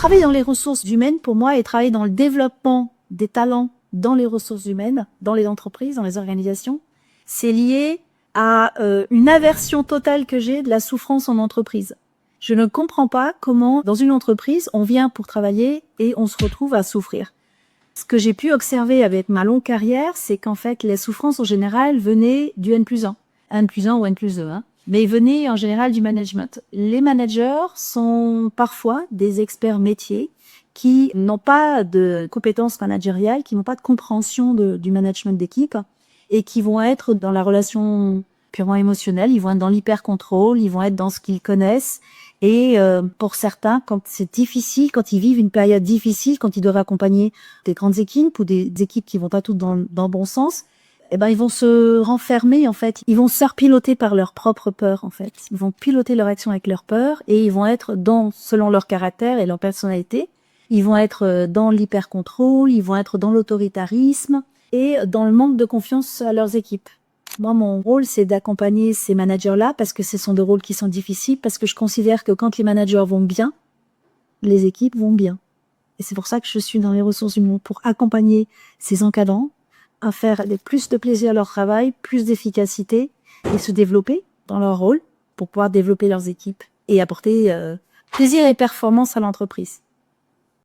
Travailler dans les ressources humaines, pour moi, et travailler dans le développement des talents dans les ressources humaines, dans les entreprises, dans les organisations, c'est lié à une aversion totale que j'ai de la souffrance en entreprise. Je ne comprends pas comment, dans une entreprise, on vient pour travailler et on se retrouve à souffrir. Ce que j'ai pu observer avec ma longue carrière, c'est qu'en fait, les souffrances en général venaient du N+1. N+1 ou N+2, hein. Mais venaient en général du management. Les managers sont parfois des experts métiers qui n'ont pas de compétences managériales, qui n'ont pas de compréhension du management d'équipe et qui vont être dans la relation purement émotionnelle, ils vont être dans l'hyper-contrôle, ils vont être dans ce qu'ils connaissent. Et pour certains, quand c'est difficile, quand ils vivent une période difficile, quand ils doivent accompagner des grandes équipes ou des équipes qui vont pas toutes dans le bon sens, eh ben ils vont se renfermer en fait. Ils vont se faire piloter par leur propre peur en fait. Ils vont piloter leur action avec leur peur et ils vont être selon leur caractère et leur personnalité. Ils vont être dans l'hyper-contrôle, ils vont être dans l'autoritarisme et dans le manque de confiance à leurs équipes. Moi, mon rôle, c'est d'accompagner ces managers-là parce que ce sont des rôles qui sont difficiles, parce que je considère que quand les managers vont bien, les équipes vont bien. Et c'est pour ça que je suis dans les ressources humaines, pour accompagner ces encadrants à faire plus de plaisir à leur travail, plus d'efficacité et se développer dans leur rôle pour pouvoir développer leurs équipes et apporter plaisir et performance à l'entreprise.